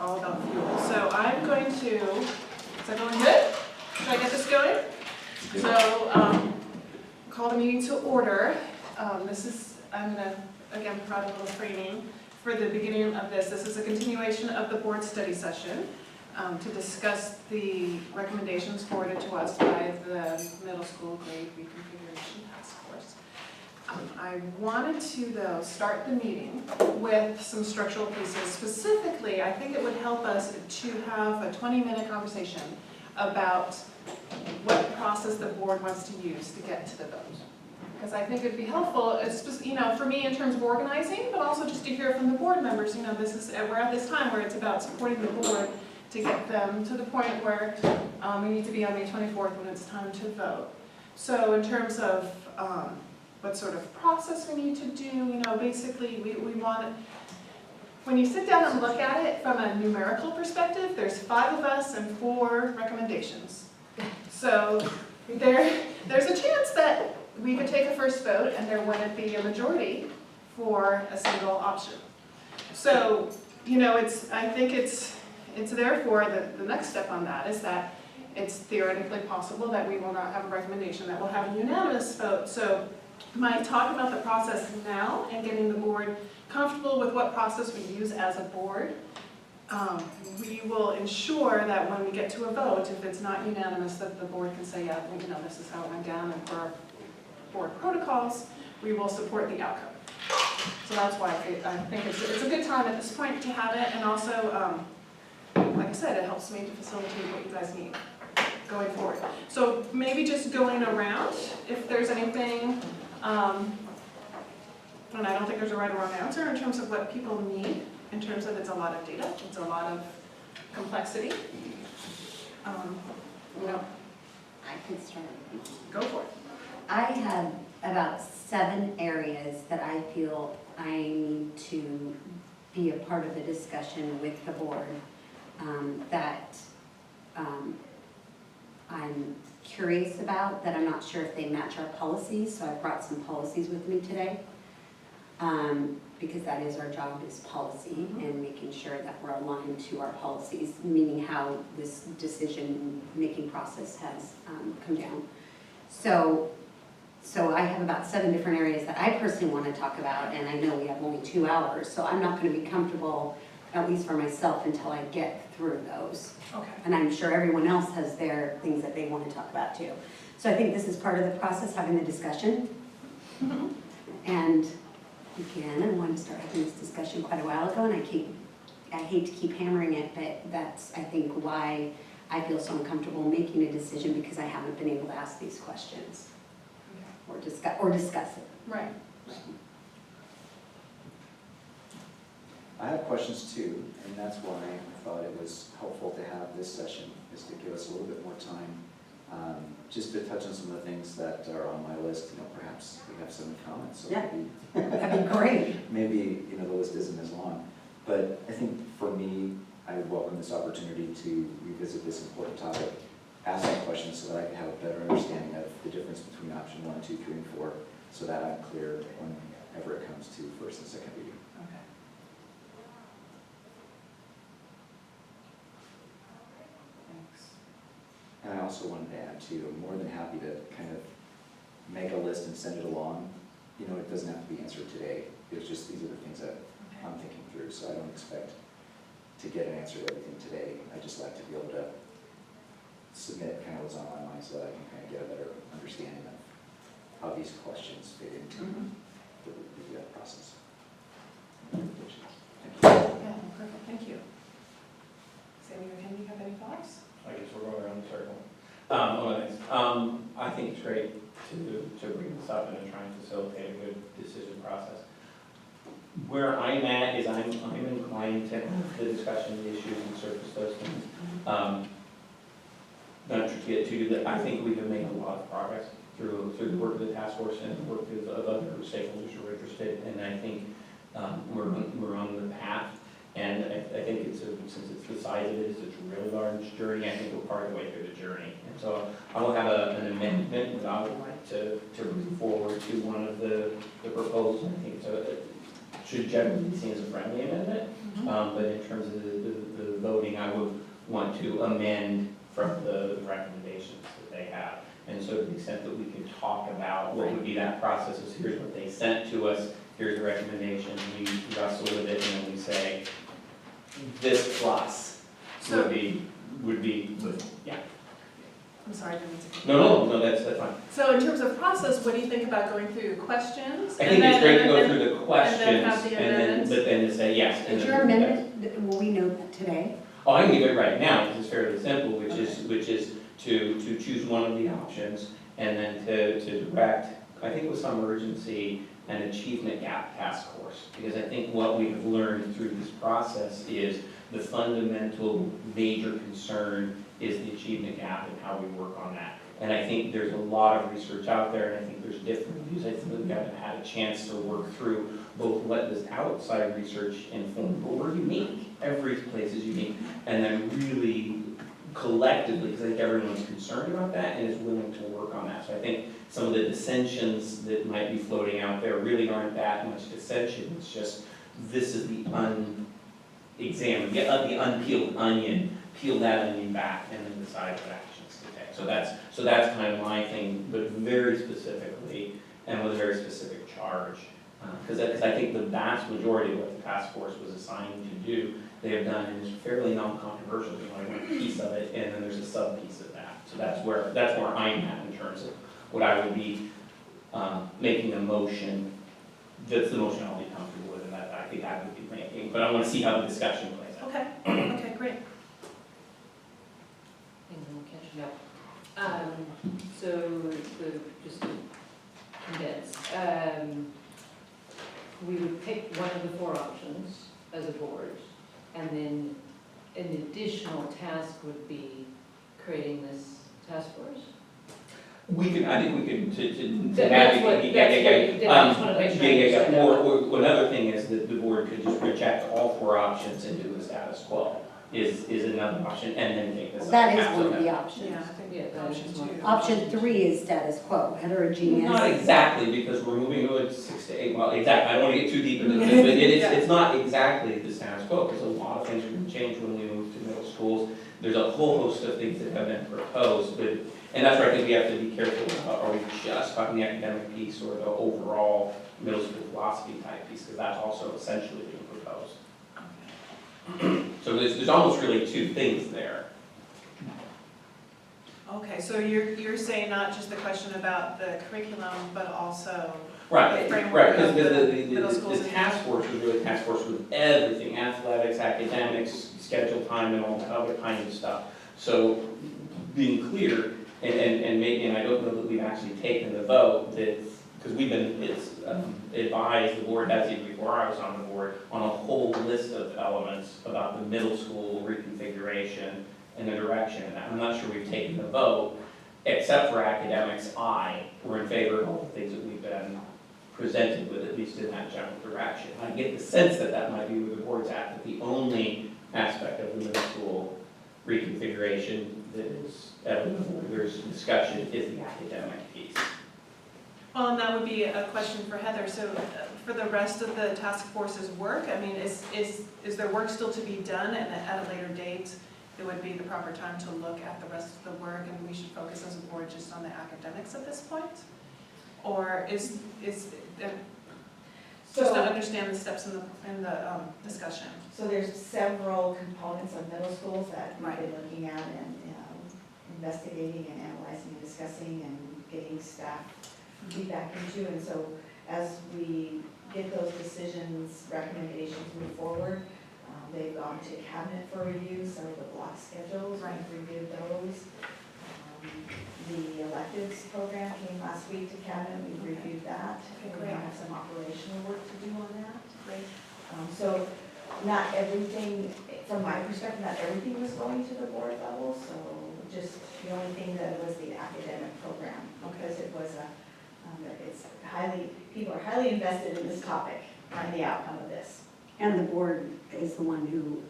all about fuel. So I'm going to, is that going good? Should I get this going? So call the meeting to order. I'm going to, again, provide a little framing for the beginning of this. This is a continuation of the board study session to discuss the recommendations forwarded to us by the middle school grade reconfiguration task force. I wanted to, though, start the meeting with some structural pieces. Specifically, I think it would help us to have a 20-minute conversation about what process the board wants to use to get to the vote. Because I think it'd be helpful, for me in terms of organizing, but also just to hear from the board members. We're at this time where it's about supporting the board to get them to the point where we need to be on May 24th when it's time to vote. So in terms of what sort of process we need to do, basically we want, when you sit down and look at it from a numerical perspective, there's 5 of us and 4 recommendations. So there's a chance that we could take a first vote and there wouldn't be a majority for a single option. So, I think it's therefore the next step on that is that it's theoretically possible that we will not have a recommendation that will have a unanimous vote. So my talk about the process now and getting the board comfortable with what process we use as a board, we will ensure that when we get to a vote, if it's not unanimous, that the board can say, yeah, this is how it went down, and for our board protocols, we will support the outcome. So that's why I think it's a good time at this point to have it, and also, like I said, it helps me to facilitate what you guys need going forward. So maybe just going around, if there's anything, and I don't think there's a right or wrong answer in terms of what people need, in terms of it's a lot of data, it's a lot of complexity. I could start. Go for it. I have about 7 areas that I feel I need to be a part of the discussion with the board that I'm curious about, that I'm not sure if they match our policies, so I brought some policies with me today. Because that is our job, is policy, and making sure that we're aligned to our policies, meaning how this decision-making process has come down. So I have about 7 different areas that I personally want to talk about, and I know we have only 2 hours, so I'm not going to be comfortable, at least for myself, until I get through those. Okay. And I'm sure everyone else has their things that they want to talk about too. So I think this is part of the process, having the discussion. Mm-hmm. And again, I wanted to start having this discussion quite a while ago, and I hate to keep hammering it, but that's, I think, why I feel so uncomfortable making a decision, because I haven't been able to ask these questions or discuss it. Right. I have questions too, and that's why I thought it was helpful to have this session, is to give us a little bit more time, just to touch on some of the things that are on my list. Perhaps we have some comments. So Yeah. That'd be great. maybe the list isn't as long. But I think for me, I would welcome this opportunity to revisit this important topic, ask some questions so that I can have a better understanding of the difference between option 1, 2, 3, and 4, so that I'm clear whenever it comes to first and second reading. Okay. Thanks. And I also wanted to add too, I'm more than happy to kind of make a list and send it along. It doesn't have to be answered today. It's just, these are the things that I'm thinking through, so I don't expect to get an answer to everything today. I just like to be able to submit kind of what's on my mind so that I can kind of get a better understanding of how these questions fit into the process. Thank you. Yeah, perfect, thank you. Sammy or Ken, you have any thoughts? I guess we're going around the circle. Thanks. I think it's great to bring this up and to try and facilitate a good decision process. Where I'm at is I'm inclined to have the discussion of the issues and surface those things. Not to get too good. I think we have made a lot of progress through the work of the task force and the work of other stakeholders who are interested, and I think we're on the path. And I think since it's the size of it is, it's a really large journey, I think we're part of the way through the journey. And so I will have an amendment that I would like to bring forward to one of the proposals. I think it should generally be seen as a friendly amendment, but in terms of the I would want to amend from the recommendations that they have. And so to the extent that we can talk about what would be that process is here's what they sent to us, here's the recommendation, we wrestle with it, and then we say, this plus So- would be, yeah. I'm sorry, I didn't mean to. No, that's fine. So in terms of process, what do you think about going through questions? I think it's great to go and through the questions, have the and then, amendments? but then to say yes. and Is then your do that. amendment, will we know that today? Oh, I can give it right now, because it's fairly simple, which is to choose one of the options, and then to direct, I think with some urgency, an achievement gap task force. Because I think what we have learned through this process is the fundamental major concern is the achievement gap and how we work on that. And I think there's a lot of research out there, and I think there's different views. I think we haven't had a chance to work through both what does outside research inform, but we're unique. Every place is unique. And then really collectively, because I think everyone's concerned about that and is willing to work on that. So I think some of the dissensions that might be floating out there really aren't that much dissension. It's just, this is the unexamined, the unpeeled onion, peel that onion back and then decide what actions to take. So that's kind of my thing, but very specifically and with a very specific charge. Because I think the vast majority of what the task force was assigned to do, they have done, and it's fairly non-controversial. There's only one piece of it, and then there's a sub-piece of that. So that's where I'm at in terms of what I would be making a motion. That's the motion I'll be comfortable with, and that I think I would be making. But I want to see how the discussion plays out. Okay, okay, great. Things I'm catching up. Just to condense, we would pick one of the 4 options as a board, and then an additional task would be creating this task force? I think we can, to That's what navigate, you did. I just wanted to make sure I understood that. Or another thing is that the board could just reject all 4 options and do the status quo, is another option, and then take this. That is one of the options. Yeah, I think Yeah, that option is one. 2. Option 3 is status quo, heterogeneous. Not exactly, because we're moving to 6 to 8, well, exactly, I don't want to get too deep into this, but it's not exactly the status quo, because a lot of things are going to change when we move to middle schools. There's a whole host of things that have been proposed, but, and that's where I think we have to be careful about, are we just talking the academic piece or the overall middle school philosophy type piece, because that's also essentially being proposed. So there's almost really 2 things there. Okay, so you're saying not just the question about the curriculum, but also Right, the framework right, of because the middle schools the and- task force was really a task force with everything, athletics, academics, schedule time, and all that other kind of stuff. So being clear, and I don't know that we've actually taken the vote, that, because we've been, advised, the board has even before I was on the board, on a whole list of elements about the middle school reconfiguration and the direction, and I'm not sure we've taken the vote, except for academics. We're in favor of all the things that we've been presented with, at least in that general direction. I get the sense that that might be where the board's at, that the only aspect of the middle school reconfiguration that is evident where there's discussion is the academic piece. Well, and that would be a question for Heather. So for the rest of the task force's work, I mean, is there work still to be done, and at a later date, it would be the proper time to look at the rest of the work, and we should focus as a board just on the academics at this point? Or is just to So, understand the steps in the discussion? so there's several components of middle schools that we've been looking at and investigating and analyzing and discussing and getting staff feedback into. And so as we get those decisions, recommendations move forward, they've gone to cabinet for review, some of the block schedules, we've reviewed those. The electives program came last week to cabinet, we've reviewed that. Okay, We great. have some operational work to do on that. Great. So not everything, from my perspective, not everything was going to the board level, so just the only thing that was the academic program, because it was it's people are highly invested in this topic and the outcome of this. And the board is the one who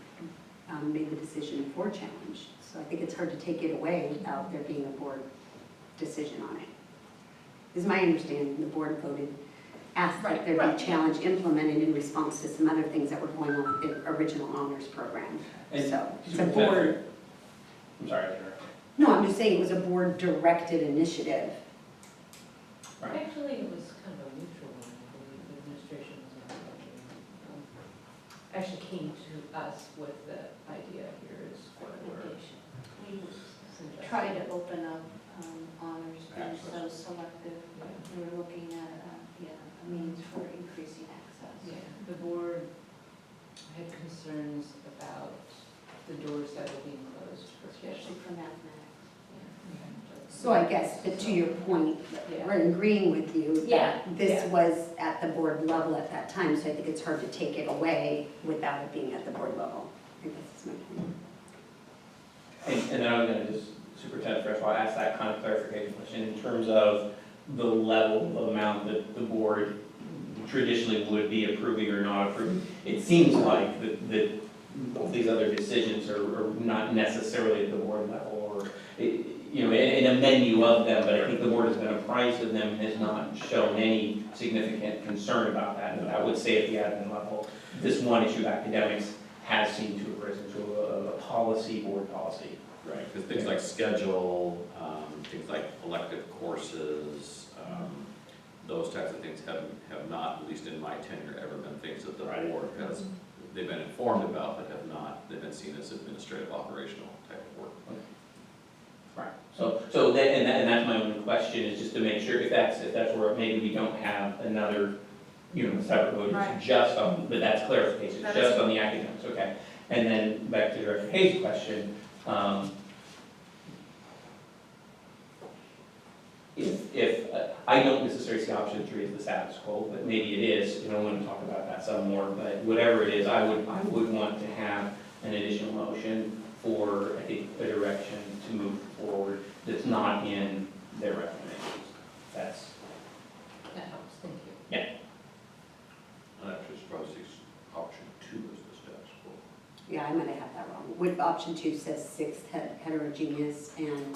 made the decision for challenge. So I think it's hard to take it away without there being a board decision on it. Is my understanding, the board voted asked that there Right. be challenge implemented in response to some other things that were going on with the original honors program. And So it's a Superintendent- board, I'm sorry, to interrupt. no, I'm just saying it was a board-directed initiative. Right. Actually, it was kind of a mutual one, I believe, the administration was not working. Actually came to us with the idea here is what we're We suggesting. try to open up honors being so Access. selective. Yeah. We were looking at, a means for increasing access. Yeah, the board had concerns about the doors that were being closed for Especially special. for mathematics. So I guess, but to your point, Yeah. we're agreeing with you Yeah, that this yeah. was at the board level at that time, so I think it's hard to take it away without it being at the board level. I guess that's my point. And then I was gonna just, Superintendent Fresh, I'll ask that kind of clarification question in terms of the level of amount that the board traditionally would be approving or not approving. It seems like that both these other decisions are not necessarily at the board level or, in a menu of them, but I think the board has been apprised of them and has not shown any significant concern about that. And I would say at the admin level, this one issue of academics has seemed to have risen to a policy, board policy. Right, because things like schedule, things like elective courses, those types of things have not, at least in my tenure, ever been things that the Right. board has, they've been informed about, but have not, they've been seen as administrative, operational type of work. Right, so that, and that's my only question, is just to make sure if that's where maybe we don't have another, separate vote, Right. it's just on, but that's clarification, That just is- on the academics, okay. And then back to Director Hayes' question, I don't necessarily see option 3 as the status quo, but maybe it is, and I want to talk about that some more, but whatever it is, I would want to have an additional motion for, I think, a direction to move forward that's not in their recommendations. That's, That helps, thank you. And actually, probably option 2 is the status quo. Yeah, I might have had that wrong. What option 2 says 6 heterogeneous and,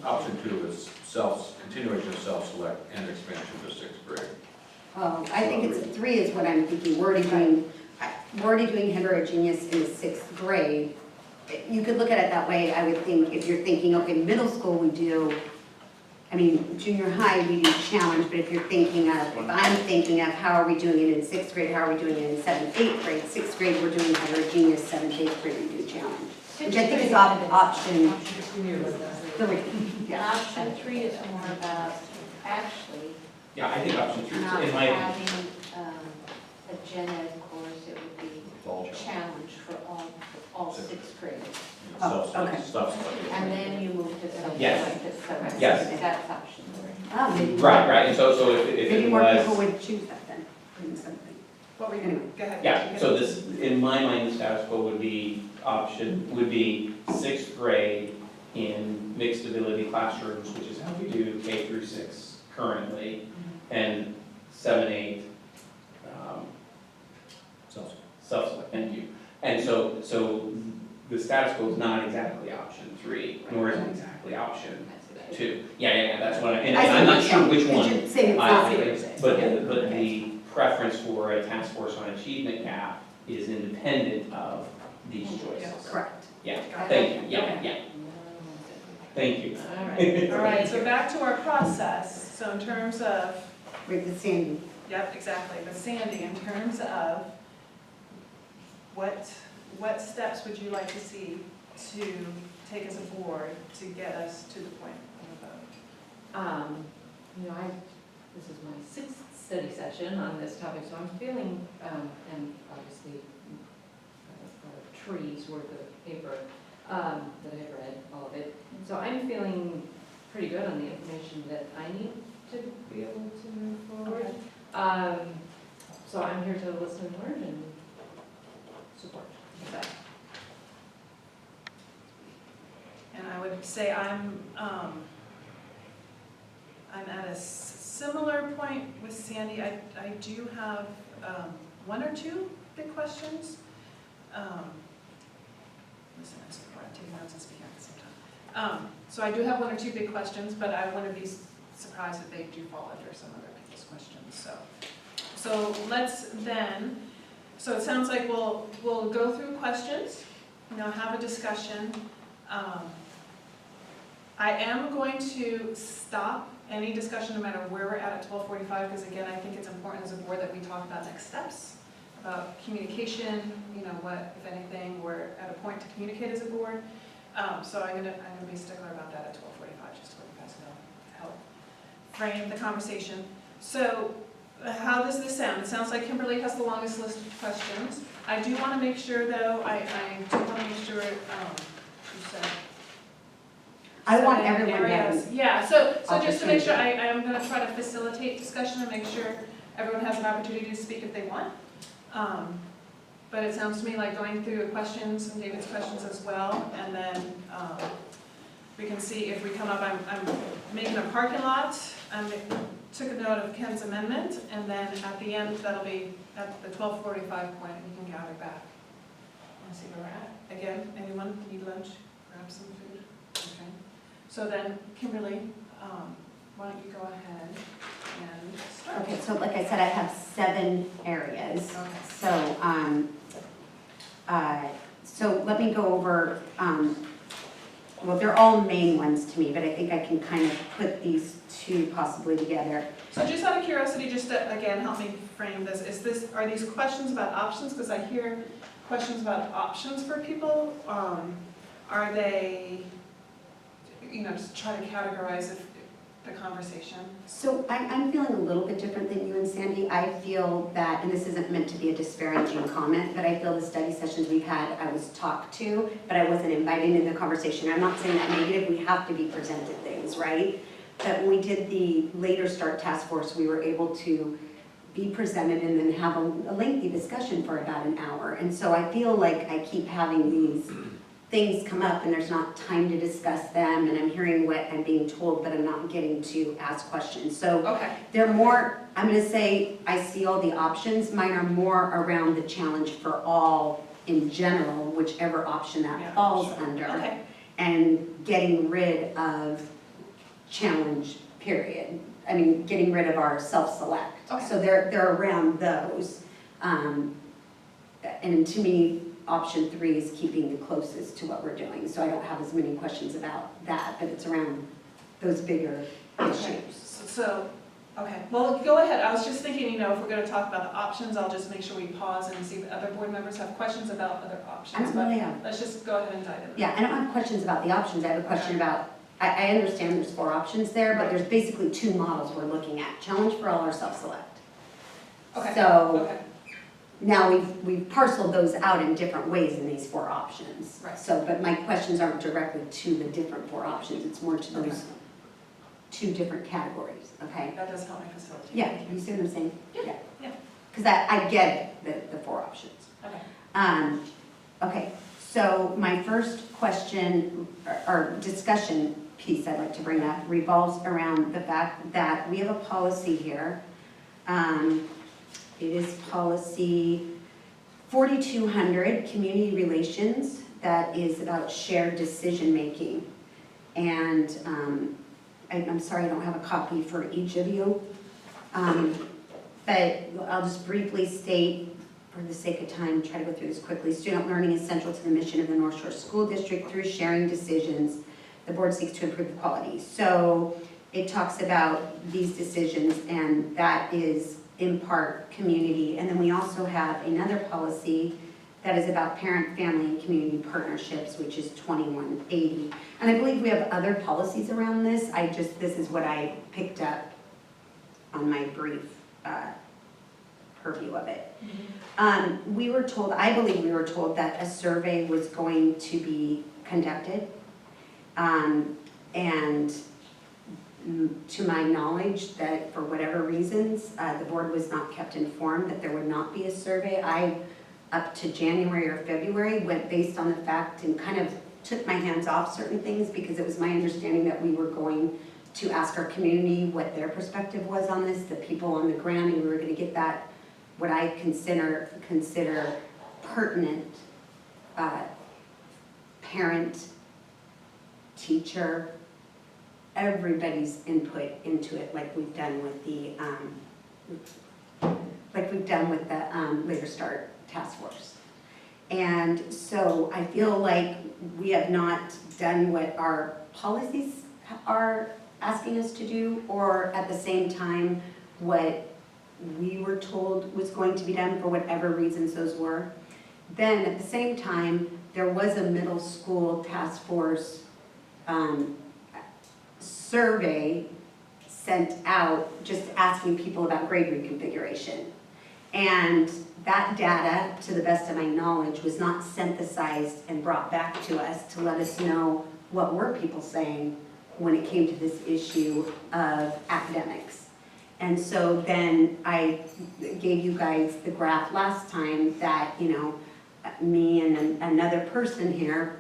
Option 2 is continuation of self-select and expansion to 6th grade. oh, I think it's 3 is what I'm thinking. We're already doing heterogeneous in the 6th grade. You could look at it that way, I would think, if you're thinking, okay, middle school we do, junior high we do challenge, but if I'm thinking of how are we doing it in 6th grade, how are we doing it in 7th, 8th grade, 6th grade we're doing heterogeneous, 7th, 8th grade we do challenge. Which I think is option 3, And yeah. option 3 is more about actually yeah, I think option 3, not in my, having a gen ed course, it would be It's all challenge for all 6th graders. Oh, okay. Self-select. And then you move to something Yes. like this, so Yes. that's option 3. Oh, maybe. right, and so if Maybe it more people was, would choose that then, in something. What were you, Anyway. go ahead. yeah, so this, in my mind, the status quo would be 6th grade in mixed ability classrooms, which is how we do K through 6 currently, and 7, 8, self-select, thank you. And so the status quo is not exactly option 3, nor is it exactly option 2. Yeah, that's what and I'm not sure which one. You're saying it's I- not fair. But the preference for a task force on achievement gap is independent of these choices. Correct. Yeah, Got it. thank you, yeah, thank you. All right. All right, so back to our process. So in terms of, With the Sandy. yep, exactly, but Sandy, in terms of what steps would you like to see to take as a board to get us to the point of a vote? This is my 6th study session on this topic, so I'm feeling, and obviously a tree's worth of paper that I've read, all of it. So I'm feeling pretty good on the information that I need to be able to move forward. So I'm here to listen and learn and support. That. And I would say I'm at a similar point with Sandy. I do have 1 or 2 big questions. Listen, I'm taking notes and speaking at the same time. So I do have 1 or 2 big questions, but I want to be surprised that they do fall under some other those questions, so let's then, so it sounds like we'll go through questions, have a discussion. I am going to stop any discussion, no matter where we're at 12:45, because again, I think it's important as a board that we talk about next steps, about communication, what, if anything, we're at a point to communicate as a board. So I'm gonna be a stickler about that at 12:45, just to let you guys know, to help frame the conversation. So how does this sound? It sounds like Kimberly has the longest list of questions. I do want to make sure, though, I do want to make sure, you said. I want seven everyone to have areas. Yeah, so just to make sure, opportunity. I am gonna try to facilitate discussion and make sure everyone has an opportunity to speak if they want. But it sounds to me like going through the questions and David's questions as well, and then we can see if we come up, I'm making a parking lot, I took a note of Ken's amendment, and then at the end, that'll be at the 12:45 point, and we can gather back and see where we're at. Again, anyone need lunch? Grab some food? Okay. So then, Kimberly, why don't you go ahead and start? Okay, so like I said, I have 7 areas. Okay. So let me go over, well, they're all main ones to me, but I think I can kind of put these 2 possibly together. So just out of curiosity, just to, again, help me frame this, are these questions about options? Because I hear questions about options for people. Are they, just try to categorize the conversation? So I'm feeling a little bit different than you and Sandy. I feel that, and this isn't meant to be a disparaging comment, but I feel the study sessions we've had, I was talked to, but I wasn't invited in the conversation. I'm not saying that negative, we have to be presented things, right? But when we did the later start task force, we were able to be presented and then have a lengthy discussion for about an hour. And so I feel like I keep having these things come up and there's not time to discuss them, and I'm hearing what I'm being told, but I'm not getting to ask questions. So Okay. they're more, I'm gonna say, I see all the options. Mine are more around the challenge for all in general, whichever option that Yeah, falls sure. under. Okay. And getting rid of challenge, period. I mean, getting rid of our self-select. Okay. So they're around those. And to me, option 3 is keeping the closest to what we're doing. So I don't have as many questions about that, but it's around those bigger Okay. issues. So, okay, well, go ahead. I was just thinking, if we're gonna talk about the options, I'll just make sure we pause and see if other board members have questions about other I options. don't But really have, let's just go ahead and dive in. yeah, I don't have questions about the options. I have a question about, I understand there's 4 options there, but there's basically 2 models we're looking at. Challenge for all or self-select. Okay. So Okay. now we've parceled those out in different ways in these 4 options. Right. So, but my questions aren't directly to the different 4 options. It's more to those Okay. 2 different categories, okay? That does help me facilitate. Yeah, Thank you see what I'm saying? Yeah, yeah. Because I get it, the 4 options. Okay. Okay, so my first question or discussion piece I'd like to bring up revolves around the fact that we have a policy here. It is policy 4200, community relations, that is about shared decision-making. And I'm sorry I don't have a copy for each of you. But I'll just briefly state, for the sake of time, try to go through this quickly. Student learning is central to the mission of the North Shore School District. Through sharing decisions, the board seeks to improve the quality. So it talks about these decisions, and that is in part community. And then we also have another policy that is about parent, family, and community partnerships, which is 2180. And I believe we have other policies around this. This is what I picked up on my brief purview of it. We were told, I believe we were told that a survey was going to be conducted. And to my knowledge, that for whatever reasons, the board was not kept informed that there would not be a survey. I, up to January or February, went based on the fact and kind of took my hands off certain things because it was my understanding that we were going to ask our community what their perspective was on this, the people on the ground, and we were going to get that, what I consider pertinent parent, teacher, everybody's input into it, like we've done with the, Later Start Task Force. And so I feel like we have not done what our policies are asking us to do, or at the same time, what we were told was going to be done for whatever reasons those were. Then at the same time, there was a middle school task force survey sent out just asking people about grade reconfiguration. And that data, to the best of my knowledge, was not synthesized and brought back to us to let us know what were people saying when it came to this issue of academics. And so then I gave you guys the graph last time that, you know, me and another person here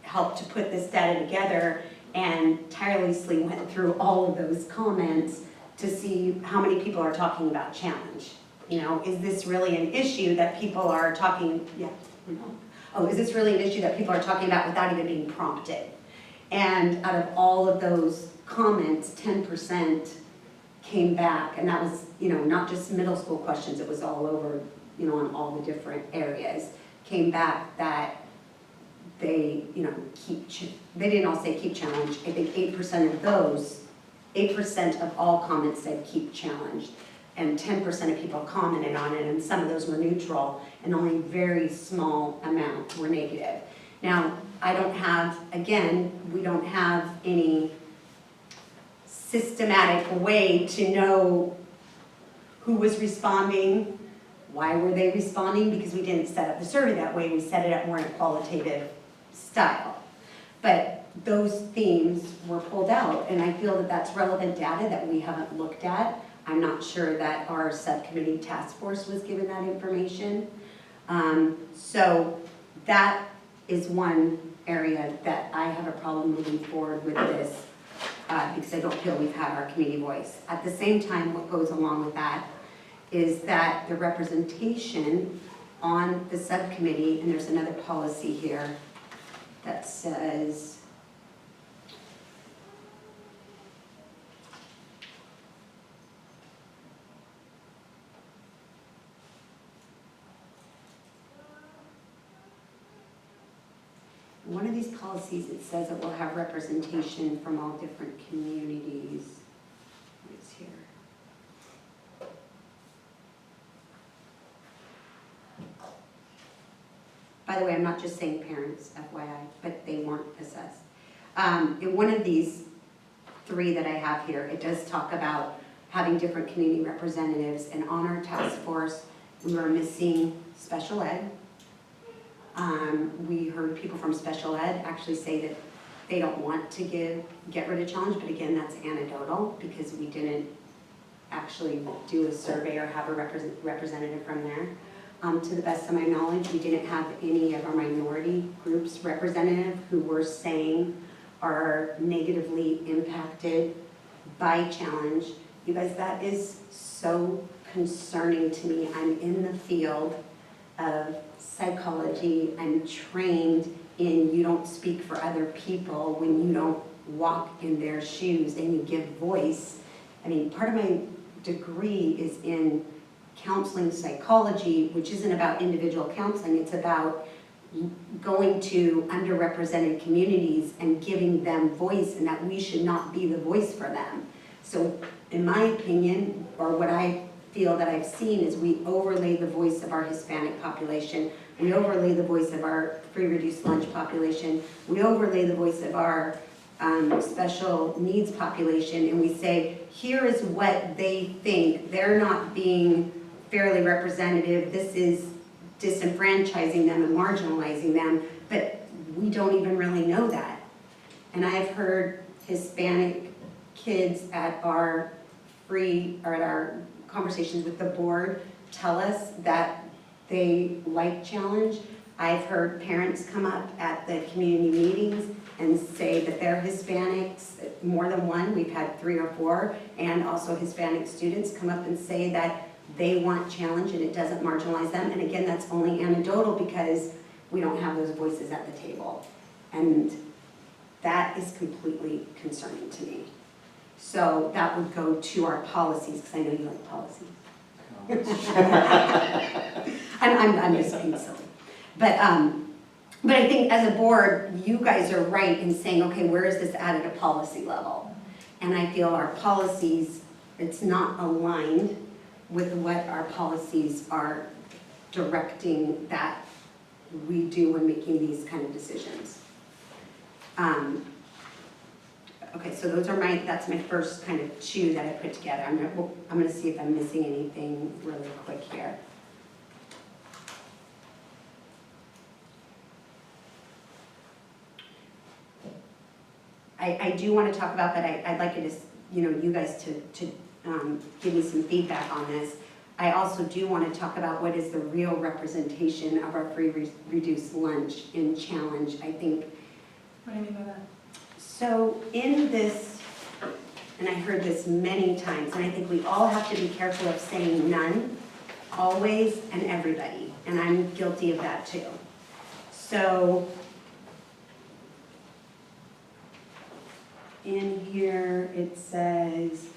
helped to put this data together and tirelessly went through all of those comments to see how many people are talking about challenge. You know, is this really an issue that people are talking, is this really an issue that people are talking about without even being prompted? And out of all of those comments, 10% came back, and that was, you know, not just middle school questions, it was all over, you know, on all the different areas, came back that they, you know, they didn't all say keep challenge. I think 8% of those, 8% of all comments said keep challenged, and 10% of people commented on it, and some of those were neutral, and only very small amount were negative. Now, I don't have, again, we don't have any systematic way to know who was responding, why were they responding, because we didn't set up the survey that way, we set it up more in a qualitative style. But those themes were pulled out, and I feel that that's relevant data that we haven't looked at. I'm not sure that our subcommittee task force was given that information. So that is one area that I have a problem moving forward with this because I don't feel we've had our community voice. At the same time, what goes along with that is that the representation on the subcommittee, and there's another policy here that says, one of these policies, it says it will have representation from all different communities. It's here. By the way, I'm not just saying parents, FYI, but they weren't assessed. In one of these three that I have here, it does talk about having different community representatives, and on our task force, we were missing special ed. We heard people from special ed actually say that they don't want to get rid of challenge, but again, that's anecdotal because we didn't actually do a survey or have a representative from there. To the best of my knowledge, we didn't have any of our minority groups representative who were saying are negatively impacted by challenge. You guys, that is so concerning to me. I'm in the field of psychology. I'm trained in you don't speak for other people when you don't walk in their shoes and you give voice. I mean, part of my degree is in counseling psychology, which isn't about individual counseling, it's about going to underrepresented communities and giving them voice, and that we should not be the voice for them. So in my opinion, or what I feel that I've seen, is we overlay the voice of our Hispanic population, we overlay the voice of our free reduced lunch population, we overlay the voice of our special needs population, and we say, here is what they think, they're not being fairly representative, this is disenfranchising them and marginalizing them, but we don't even really know that. And I've heard Hispanic kids at our conversations with the board tell us that they like challenge. I've heard parents come up at the community meetings and say that they're Hispanics, more than one, we've had 3 or 4, and also Hispanic students come up and say that they want challenge and it doesn't marginalize them. And again, that's only anecdotal because we don't have those voices at the table. And that is completely concerning to me. So that would go to our policies, because I know you like policies. I'm just being silly. But I think as a board, you guys are right in saying, okay, where is this at a policy level? And I feel our policies, it's not aligned with what our policies are directing that we do when making these kind of decisions. Okay, so that's my first kind of two that I put together. I'm gonna see if I'm missing anything really quick here. I do want to talk about, but I'd like you guys to give me some feedback on this. I also do want to talk about what is the real representation of our free reduced lunch in challenge. I think. What do you mean by that? So in this, and I heard this many times, and I think we all have to be careful of saying none, always, and everybody, and I'm guilty of that too. So in here it says,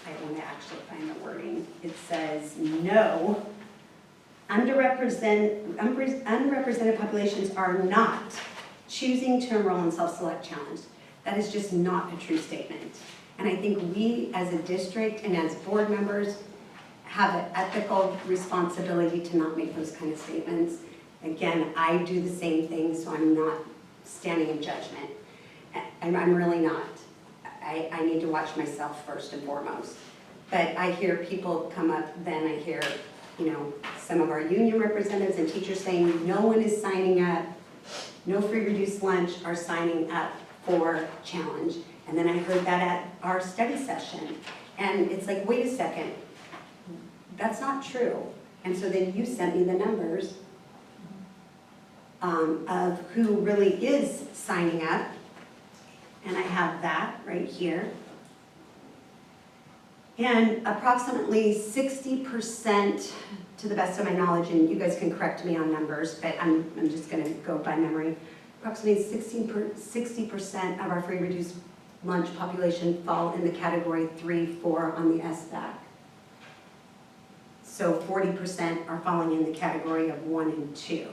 I want to actually find the wording, it says no, underrepresented populations are not choosing to enroll in self-select challenge. That is just not a true statement. And I think we as a district and as board members have an ethical responsibility to not make those kind of statements. Again, I do the same thing, so I'm not standing in judgment. I'm really not. I need to watch myself first and foremost. But I hear people come up, then I hear, some of our union representatives and teachers saying no one is signing up, no free reduced lunch are signing up for challenge. And then I heard that at our study session. And it's like, wait a second, that's not true. And so then you sent me the numbers of who really is signing up. And I have that right here. And approximately 60%, to the best of my knowledge, and you guys can correct me on numbers, but I'm just gonna go by memory. Approximately 60% of our free reduced lunch population fall in the category 3, 4 on the SBAC. So 40% are falling in the category of 1 and 2.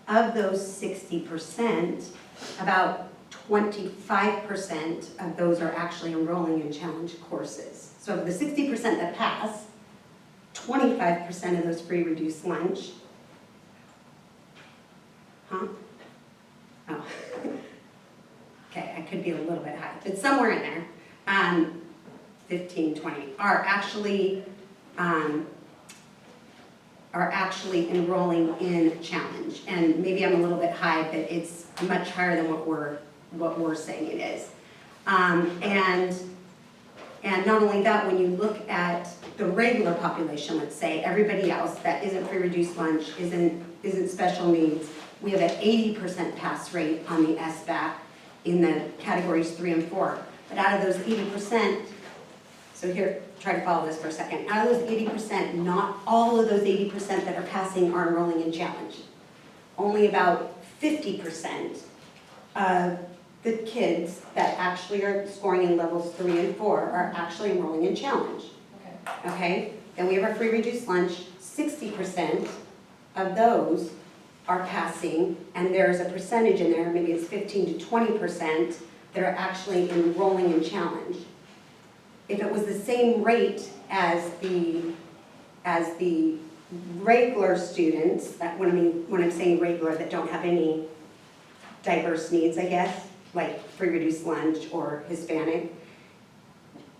Of those 60%, about 25% of those are actually enrolling in challenge courses. So of the 60% that pass, 25% of those free reduced lunch. Oh. Okay, I could be a little bit high, but somewhere in there, 15, 20, are actually enrolling in challenge. And maybe I'm a little bit high, but it's much higher than what we're saying it is. And not only that, when you look at the regular population, let's say everybody else that isn't free reduced lunch, isn't special needs, we have an 80% pass rate on the SBAC in the categories 3 and 4. But out of those 80%, so here, try to follow this for a second. Out of those 80%, not all of those 80% that are passing are enrolling in challenge. Only about 50% of the kids that actually are scoring in levels 3 and 4 are actually enrolling in challenge. Okay? Then we have our free reduced lunch. 60% of those are passing, and there's a percentage in there, maybe it's 15 to 20%, that are actually enrolling in challenge. If it was the same rate as the regular students, that when I'm saying regular, that don't have any diverse needs, I guess, like free reduced lunch or Hispanic,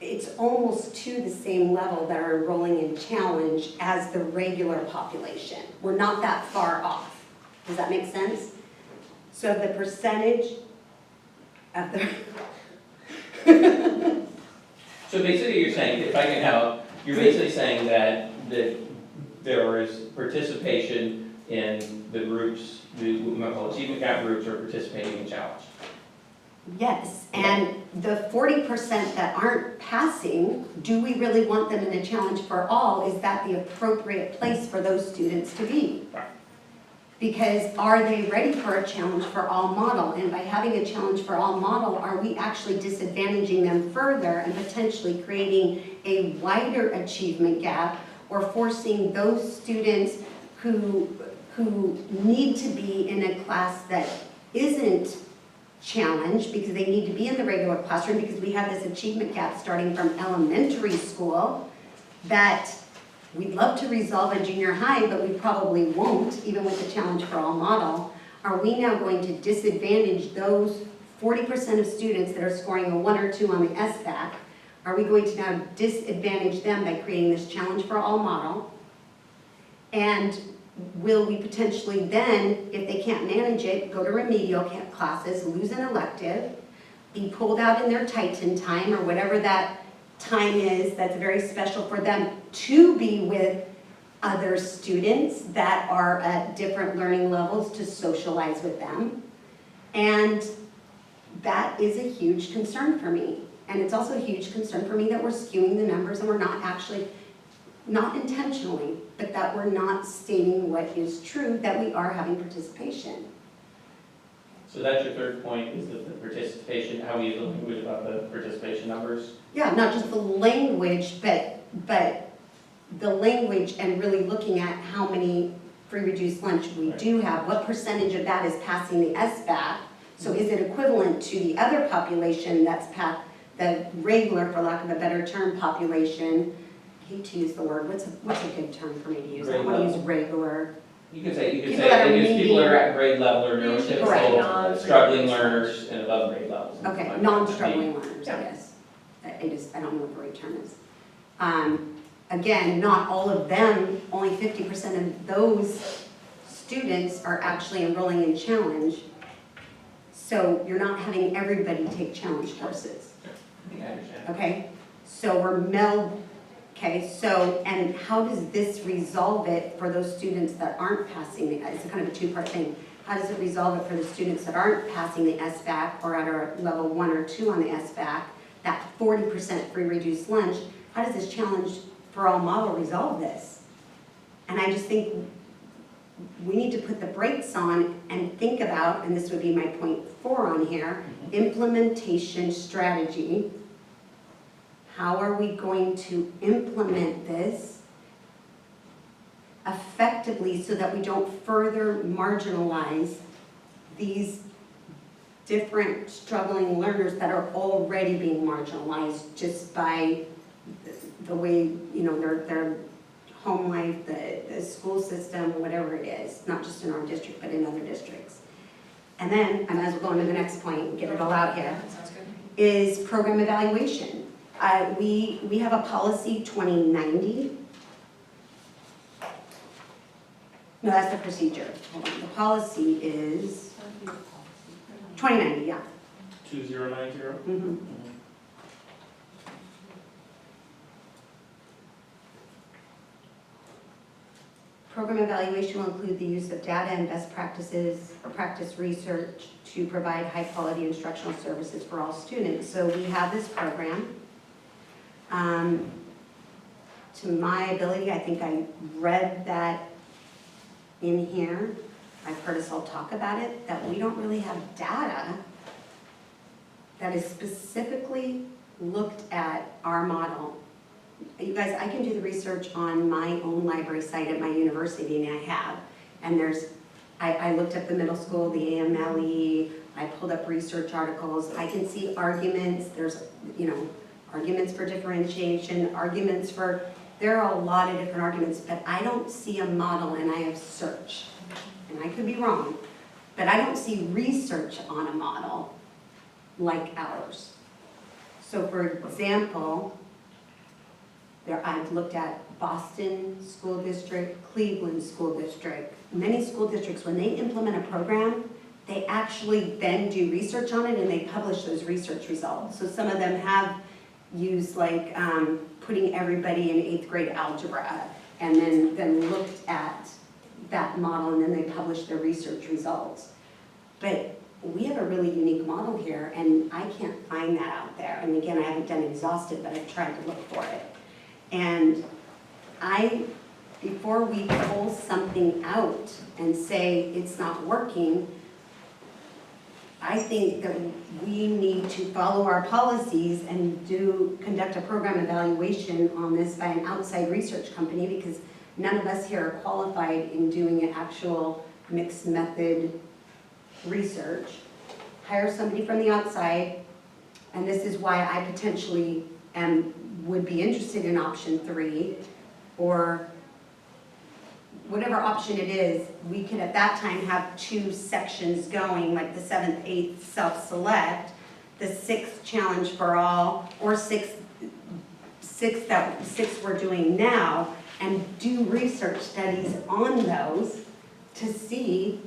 it's almost to the same level that are enrolling in challenge as the regular population. We're not that far off. Does that make sense? So the percentage of the So basically you're saying, if I can help, you're basically saying that there is participation in the groups, the achievement gap groups are participating in challenge. Yes, and the 40% that aren't passing, do we really want them in a challenge for all? Is that the appropriate place for those students to be? Right. Because are they ready for a challenge for all model? And by having a challenge for all model, are we actually disadvantaging them further and potentially creating a wider achievement gap, or forcing those students who need to be in a class that isn't challenged because they need to be in the regular classroom, because we have this achievement gap starting from elementary school that we'd love to resolve in junior high, but we probably won't, even with the Challenge for All model. Are we now going to disadvantage those 40% of students that are scoring a 1 or 2 on the SBAC? Are we going to now disadvantage them by creating this Challenge for All model? And will we potentially then, if they can't manage it, go to remedial classes, lose an elective, be pulled out in their Titan time or whatever that time is that's very special for them to be with other students that are at different learning levels, to socialize with them? And that is a huge concern for me. And it's also a huge concern for me that we're skewing the numbers and we're not actually, not intentionally, but that we're not stating what is true, that we are having participation. So that's your third point, is that the participation, how we use the language about the participation numbers? Yeah, not just the language, but the language, and really looking at how many free reduced lunch we do have. What percentage of that is passing the SBAC? So is it equivalent to the other population that's the regular, for lack of a better term, population? I hate to use the word, what's a good term for me to use? I want to use regular. You could say, People that are people needing- are at grade level or Correct. neurotypical, struggling learners and above grade levels. Okay, Like non-struggling learners, I Yeah. guess. I don't know what the right term is. Again, not all of them, only 50% of those students are actually enrolling in Challenge. So you're not having everybody take Challenge courses, I think I understand. okay? So we're okay, so, and how does this resolve it for those students that aren't passing it's a kind of a two-part thing. How does it resolve it for the students that aren't passing the SBAC or at our level 1 or 2 on the SBAC, that 40% free reduced lunch? How does this Challenge for All model resolve this? And I just think we need to put the brakes on and think about, and this would be my point 4 on here, implementation strategy. How are we going to implement this effectively so that we don't further marginalize these different struggling learners that are already being marginalized just by the way, their home life, the school system, whatever it is, not just in our district, but in other districts. And then, I might as well go into the next point, get it all out here, That sounds good. is program evaluation. We have a policy 2090. No, that's the procedure. Hold on, the policy is 2090, yeah. 2090? Mhm. Program evaluation will include the use of data and best practices or practice research to provide high-quality instructional services for all students. So we have this program. To my ability, I think I read that in here. I've heard us all talk about it, that we don't really have data that is specifically looked at our model. You guys, I can do the research on my own library site at my university, and I have. And I looked at the middle school, the AMLE, I pulled up research articles. I can see arguments, there's, arguments for differentiation, there are a lot of different arguments, but I don't see a model, and I have searched. And I could be wrong, but I don't see research on a model like ours. So for example, I've looked at Boston School District, Cleveland School District. Many school districts, when they implement a program, they actually then do research on it and they publish those research results. So some of them have used putting everybody in 8th grade algebra and then looked at that model and then they published their research results. But we have a really unique model here and I can't find that out there. And again, I haven't done exhaustive, but I've tried to look for it. And I before we pull something out and say it's not working, I think that we need to follow our policies and conduct a program evaluation on this by an outside research company, because none of us here are qualified in doing an actual mixed method research. Hire somebody from the outside, and this is why I potentially would be interested in option 3, or whatever option it is. We could at that time have 2 sections going, like the 7th, 8th self-select, the 6th challenge for all, or 6 we're doing now, and do research studies on those to see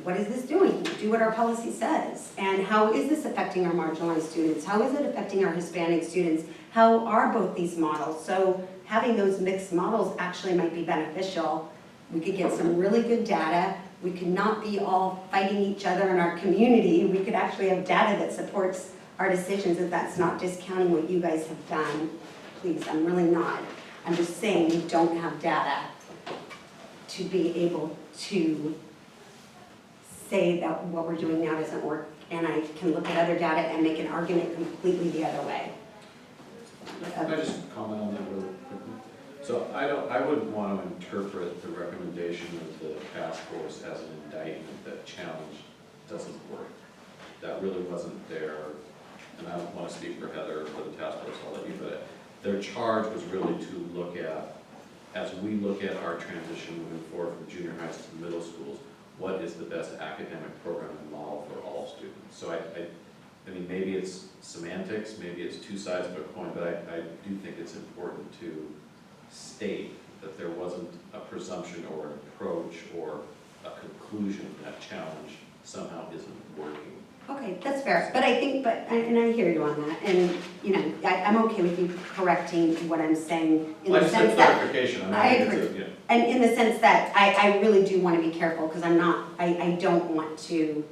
what is this doing? Do what our policy says. And how is this affecting our marginalized students? How is it affecting our Hispanic students? How are both these models? So having those mixed models actually might be beneficial. We could get some really good data. We could not be all fighting each other in our community. We could actually have data that supports our decisions, and that's not discounting what you guys have done. Please, I'm really not. I'm just saying we don't have data to be able to say that what we're doing now doesn't work, and I can look at other data and make an argument completely the other way. Can I just comment on that really quickly? So I wouldn't want to interpret the recommendation of the task force as an indictment that challenge doesn't work. That really wasn't their, and I don't want to speak for Heather or for the task force, I'll let you, but their charge was really to look at, as we look at our transition moving forward from junior highs to middle schools, what is the best academic program and model for all students? So I mean, maybe it's semantics, maybe it's 2 sides of a coin, but I do think it's important to state that there wasn't a presumption or an approach or a conclusion that challenge somehow isn't working. Okay, that's fair, but I think, and I hear you on that, and, you know, I'm okay with you correcting what I'm saying in the sense that, Clarification, I agree. And in the sense that I really do want to be careful, because I don't want to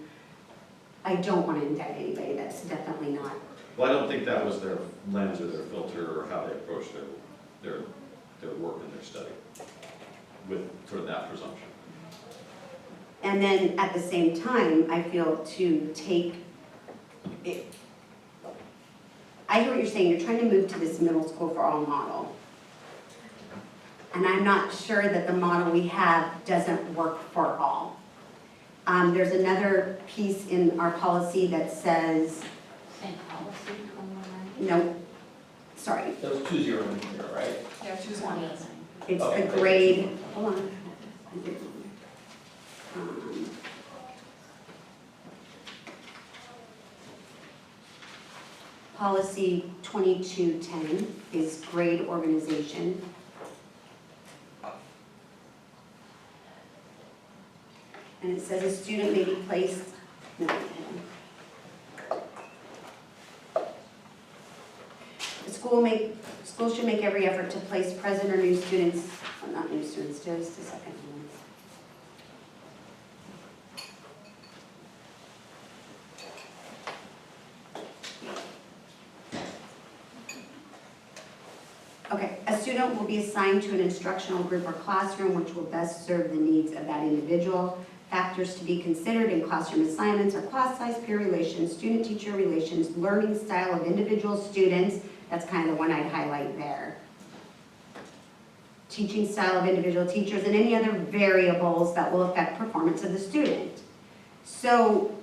indict anybody. That's definitely not. Well, I don't think that was their lens or their filter or how they approached their work and their study with sort of that presumption. And then at the same time, I feel to take it. I hear what you're saying. You're trying to move to this middle school for all model. And I'm not sure that the model we have doesn't work for all. There's another piece in our policy that says, Same policy, 21. no, sorry, That was 2-0 right? Yeah, choose 29. one. it's Okay. the grade, hold on. Policy 2210 is grade organization. And it says a student may be placed, no, hold on. The school should make every effort to place present or new students, well, not new students, just a second. Okay, a student will be assigned to an instructional group or classroom which will best serve the needs of that individual. Factors to be considered in classroom assignments are class size, peer relations, student-teacher relations, learning style of individual students. That's kind of the one I'd highlight there. Teaching style of individual teachers and any other variables that will affect performance of the student. So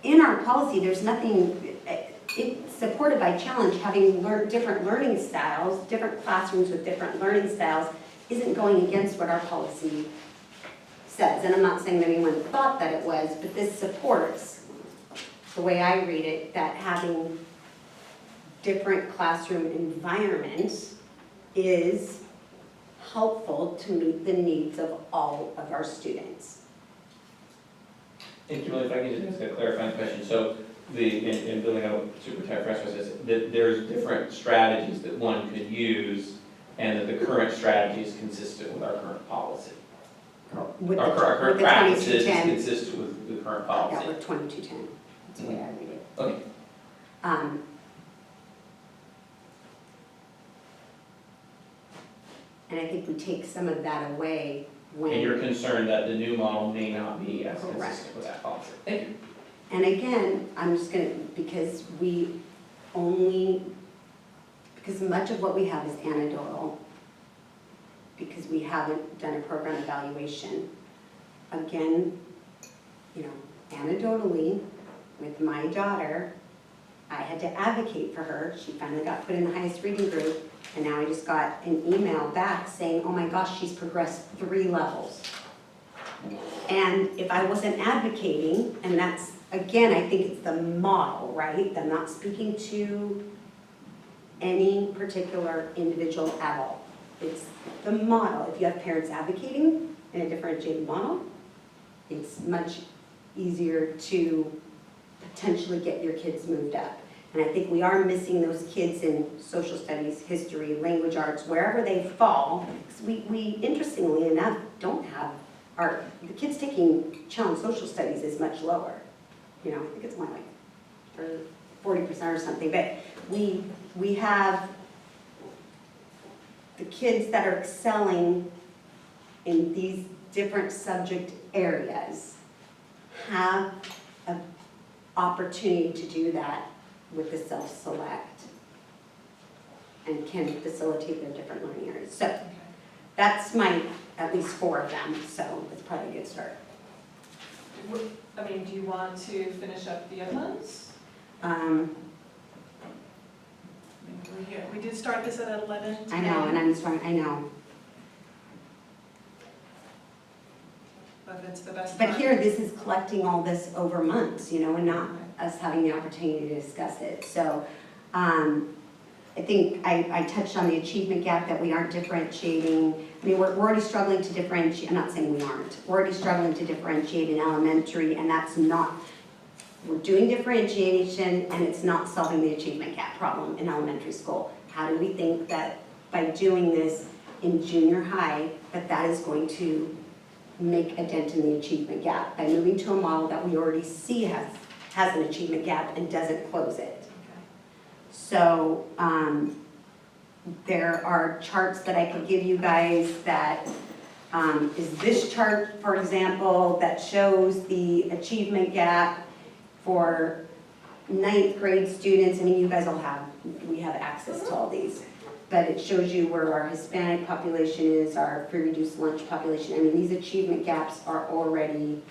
in our policy, there's nothing, it's supported by challenge. Having different learning styles, different classrooms with different learning styles isn't going against what our policy says. And I'm not saying that anyone thought that it was, but this supports the way I read it, that having different classroom environments is helpful to meet the needs of all of our students. And Kimberly, if I can just ask a clarifying question. So in building out what Superintendent Fresco says, that there's different strategies that one could use, and that the current strategy is consistent with our current policy. With Our the current practice is 2210. consistent with the current Yeah, policy. with 2210, that's the way I read it. Okay. And I think we take some of that away when. And you're concerned that the new model may not be as Correct. consistent with that policy. Thank you. And again, I'm just gonna, because much of what we have is anecdotal, because we haven't done a program evaluation. Again, you know, anecdotally, with my daughter, I had to advocate for her. She finally got put in the highest reading group, and now I just got an email back saying, oh my gosh, she's progressed 3 levels. And if I wasn't advocating, and that's, again, I think it's the model, right? I'm not speaking to any particular individual at all. It's the model. If you have parents advocating in a differentiated model, it's much easier to potentially get your kids moved up. And I think we are missing those kids in social studies, history, language arts, wherever they fall. Because we interestingly enough, don't have the kids taking challenge social studies is much lower. You know, I think it's more like 40% or something, but we have the kids that are excelling in these different subject areas have an opportunity to do that with the self-select and can facilitate their different learning areas. So that's at least 4 of them, so it's probably a good start. I mean, do you want to finish up the other ones? We did start this at 11 today. I know, and I'm trying, I know. But it's the best But time. here, this is collecting all this over months, you know, and not us having the opportunity to discuss it. So I think I touched on the achievement gap, that we aren't differentiating. I mean, we're already struggling to differentiate. I'm not saying we aren't. We're already struggling to differentiate in elementary, and that's not, we're doing differentiation, and it's not solving the achievement gap problem in elementary school. How do we think that by doing this in junior high, that is going to make a dent in the achievement gap by moving to a model that we already see has an achievement gap and doesn't close it? So there are charts that I could give you guys that is this chart, for example, that shows the achievement gap for 9th grade students. I mean, you guys all we have access to all these. But it shows you where our Hispanic population is, our free reduced lunch population. I mean, these achievement gaps are already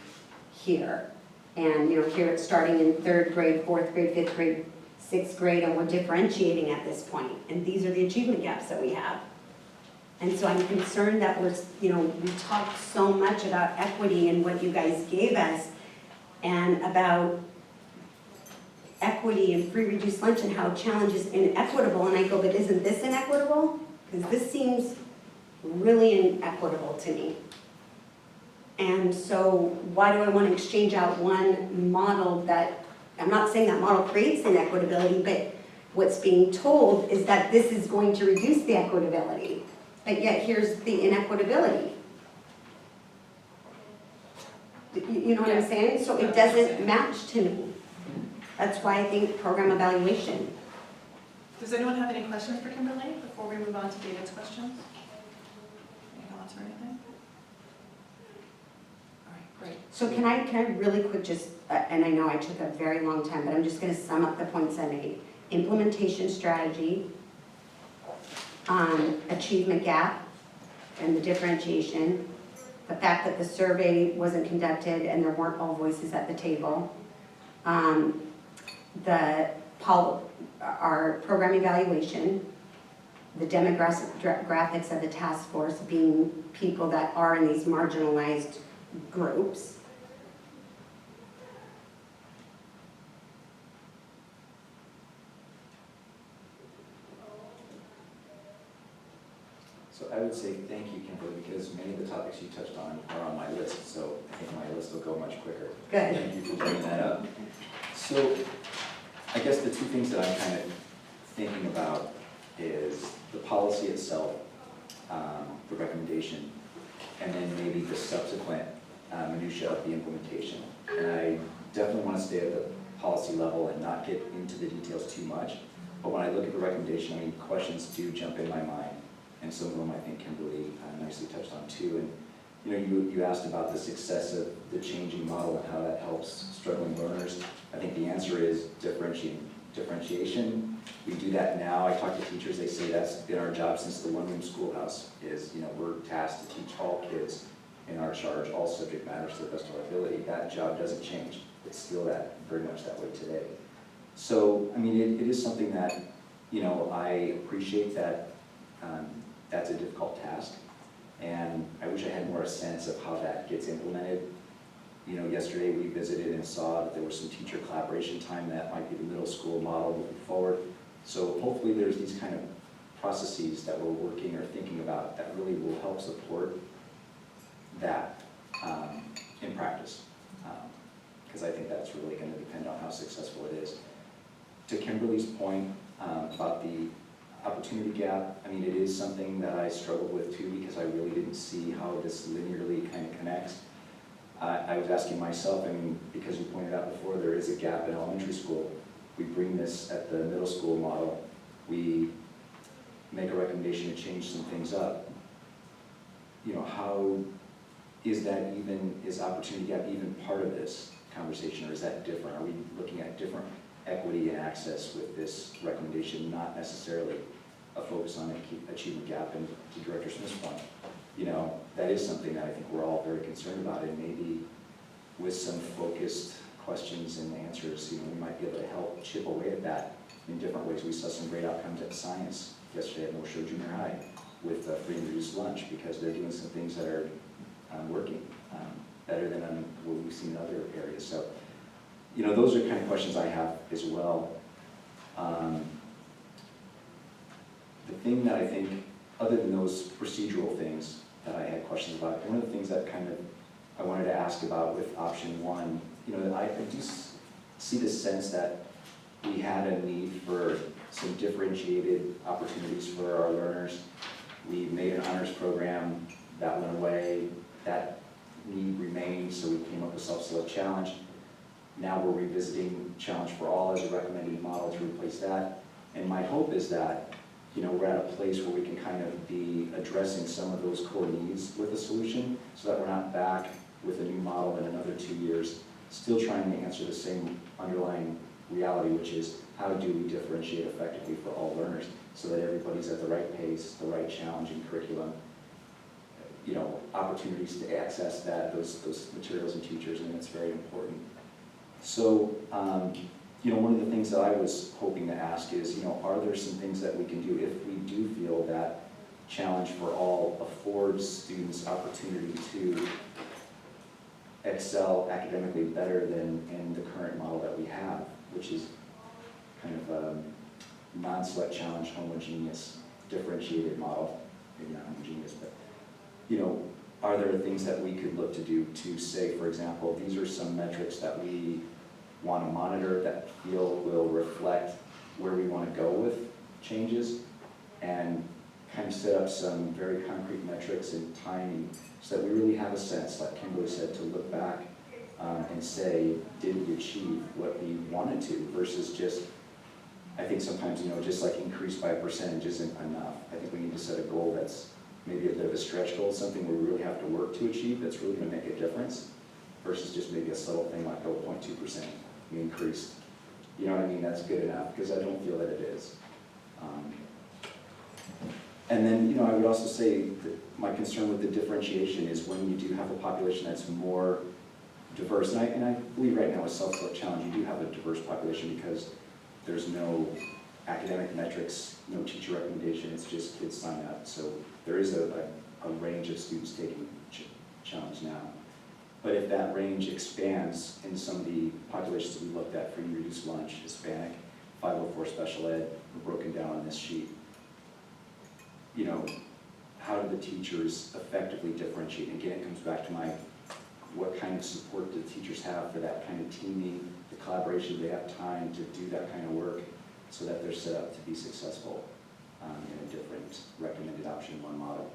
here. And you know, here it's starting in 3rd grade, 4th grade, 5th grade, 6th grade, and we're differentiating at this point. And these are the achievement gaps that we have. And so I'm concerned that we talked so much about equity and what you guys gave us, and about equity and free reduced lunch and how challenge is inequitable. And I go, but isn't this inequitable? Because this seems really inequitable to me. And so why do I want to exchange out one model that, I'm not saying that model creates inequitability, but what's being told is that this is going to reduce the equitability. But yet here's the inequitability. You know what I'm saying? So it doesn't match to me. That's why I think program evaluation. Does anyone have any questions for Kimberly before we move on to David's questions? Any thoughts or anything? All right, great. So can I really quick just, and I know I took a very long time, but I'm just going to sum up the points I made. Implementation strategy, achievement gap and the differentiation, the fact that the survey wasn't conducted and there weren't all voices at the table, our program evaluation, the demographics of the task force being people that are in these marginalized groups. So I would say thank you, Kimberly, because many of the topics you touched on are on my list, so I think my list will go much quicker. Good. Thank you for bringing that up. So I guess the 2 things that I'm kind of thinking about is the policy itself, the recommendation, and then maybe the subsequent minutia of the implementation. And I definitely want to stay at the policy level and not get into the details too much. But when I look at the recommendation, I mean, questions do jump in my mind. and some of them I think Kimberly nicely touched on too. And you asked about the success of the changing model and how that helps struggling learners. I think the answer is differentiation. We do that now. I talk to teachers, they say that's been our job since the one-room schoolhouse is, we're tasked to teach all kids in our charge, all subject matters to the best of our ability. That job doesn't change. It's still very much that way today. So, I mean, it is something that, I appreciate that that's a difficult task. And I wish I had more a sense of how that gets implemented. Yesterday we visited and saw that there was some teacher collaboration time that might be the middle school model moving forward. So hopefully there's these kind of processes that we're working or thinking about that really will help support that in practice. Because I think that's really going to depend on how successful it is. To Kimberly's point about the opportunity gap, I mean, it is something that I struggled with too, because I really didn't see how this linearly kind of connects. I was asking myself, I mean, because you pointed out before, there is a gap in elementary school. We bring this at the middle school model. We make a recommendation to change some things up. How is that is opportunity gap even part of this conversation, or is that different? Are we looking at different equity and access with this recommendation, not necessarily a focus on achievement gap? And to Director Smith's point, that is something that I think we're all very concerned about, and maybe with some focused questions and answers, we might be able to help chip away at that in different ways. We saw some great outcomes at science yesterday at North Shore Junior High with free and reduced lunch, because they're doing some things that are working better than what we've seen in other areas. So, those are kind of questions I have as well. The thing that I think, other than those procedural things that I had questions about, one of the things that I wanted to ask about with option one, I do see the sense that we had a need for some differentiated opportunities for our learners. We made an honors program, that went away, that need remained, so we came up with self-select challenge. Now we're revisiting Challenge for All as a recommended model to replace that. And my hope is that, we're at a place where we can kind of be addressing some of those core needs with a solution, so that we're not back with a new model in another 2 years, still trying to answer the same underlying reality, which is how do we differentiate effectively for all learners so that everybody's at the right pace, the right challenging curriculum, opportunities to access those materials and teachers, and it's very important. So, one of the things that I was hoping to ask is, are there some things that we can do if we do feel that Challenge for All affords students opportunity to excel academically better than in the current model that we have, which is kind of a non-select challenge, homogeneous, differentiated model, maybe not homogeneous, but, are there things that we could look to do to say, for example, these are some metrics that we want to monitor that will reflect where we want to go with changes, and kind of set up some very concrete metrics and timing so that we really have a sense, like Kimberly said, to look back and say, did we achieve what we wanted to, versus just, I think sometimes, just like increase by a percentage isn't enough. I think we need to set a goal that's maybe a bit of a stretch goal, something we really have to work to achieve that's really going to make a difference, versus just maybe a subtle thing like 0.2% we increased. You know what I mean? That's good enough, because I don't feel that it is. And then, I would also say that my concern with the differentiation is when you do have a population that's more diverse, and I believe right now with self-select challenge, you do have a diverse population because there's no academic metrics, no teacher recommendation, it's just kids sign up. So there is a range of students taking challenge now. But if that range expands in some of the populations that we looked at, free and reduced lunch, Hispanic, 504 special ed, were broken down on this sheet. How do the teachers effectively differentiate? And again, it comes back to what kind of support do the teachers have for that kind of teaming, the collaboration, do they have time to do that kind of work so that they're set up to be successful in a different recommended option one model.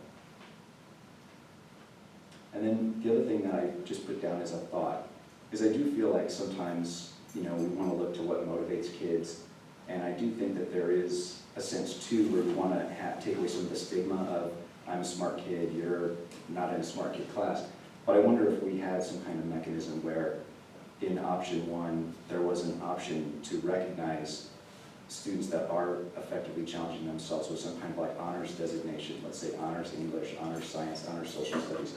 And then the other thing that I just put down as a thought is I do feel like sometimes, we want to look to what motivates kids And I do think that there is a sense too where we want to take away some of the stigma of, I'm a smart kid, you're not in a smart kid class. But I wonder if we had some kind of mechanism where in option one, there was an option to recognize students that are effectively challenging themselves with some kind of like honors designation, let's say honors English, honors science, honors social studies.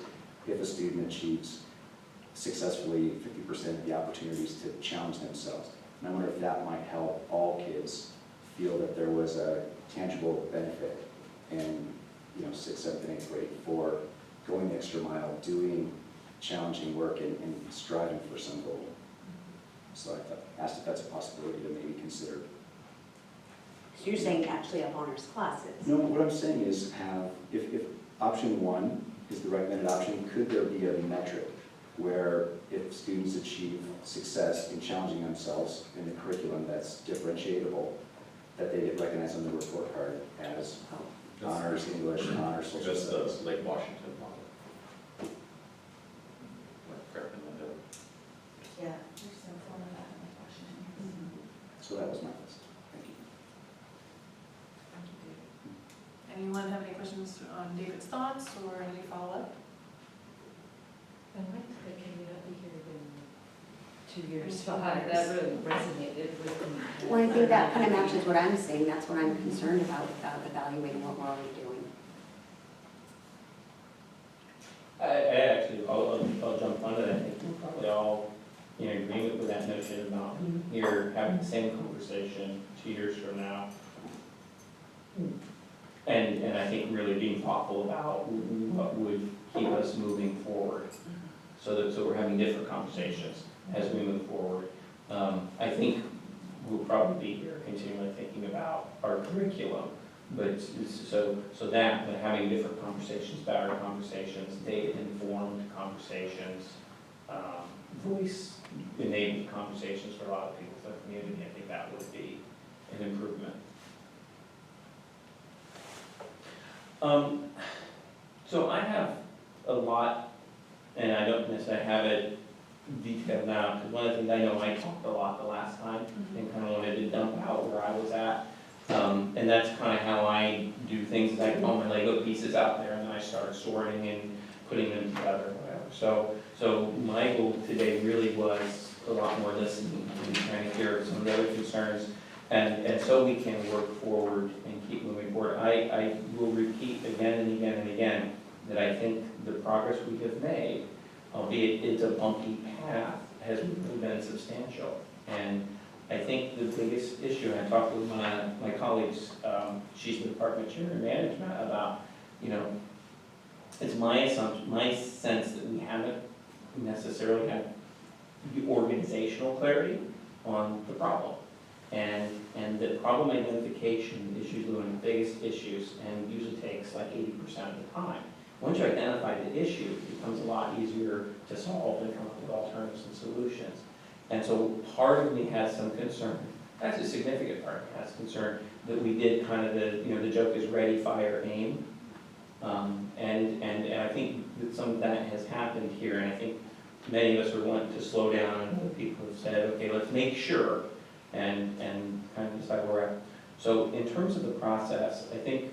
If a student achieves successfully 50% of the opportunities to challenge themselves. And I wonder if that might help all kids feel that there was a tangible benefit in, 6th, 7th, and 8th grade for going the extra mile, doing challenging work and striving for some goal. So I asked if that's a possibility to maybe consider. So you're saying actually have honors classes? No, what I'm saying is if option one is the recommended option, could there be a metric where if students achieve success in challenging themselves in the curriculum that's differentiatable, that they get recognized on the report card as honors English, honors social Just studies? the Lake Washington model. Like Fairfield, Minnesota. Yeah, there's some form of that in Washington. So that was my list. Thank you. Thank you, David. Anyone have any questions on David's thoughts or any follow-up? I like that can we not be here in 2 years, 5, that really resonated with me. Well, I think that kind of matches what I'm saying, that's what I'm concerned about evaluating what we're already doing. I'll jump onto that. I think we're probably all in agreement with that notion about here having the same conversation 2 years from now. And I think really being thoughtful about what would keep us moving forward. So we're having different conversations as we move forward. I think we'll probably be here continually thinking about our curriculum, but but having different conversations, better conversations, data-informed conversations, voice-enabled conversations for a lot of people in the community, I think that would be an improvement. So I have a lot, and I don't necessarily have it detailed now, because one of the things I know I talked a lot the last time and kind of wanted to dump out where I was at. And that's kind of how I do things, is I put all my Lego pieces out there and then I start sorting and putting them together or whatever. So my goal today really was a lot more listening and trying to hear some of the other concerns. And so we can work forward and keep moving forward. I will repeat again and again and again that I think the progress we have made, albeit it's a bumpy path, has really been substantial. And I think the biggest issue, and I talked with my colleagues, she's the department chair in management, about, it's my assumption, my sense that we haven't necessarily had the organizational clarity on the problem. And the problem identification is usually one of the biggest issues and usually takes like 80% of the time. Once you identify the issue, it becomes a lot easier to solve and come up with alternatives and solutions. And so part of me has some concern, that's a significant part of me has concern, that we did kind of the joke is ready, fire, aim. And I think that some of that has happened here, and I think many of us are wanting to slow down, and other people have said, okay, let's make sure and kind of decide where we're at. So in terms of the process, I think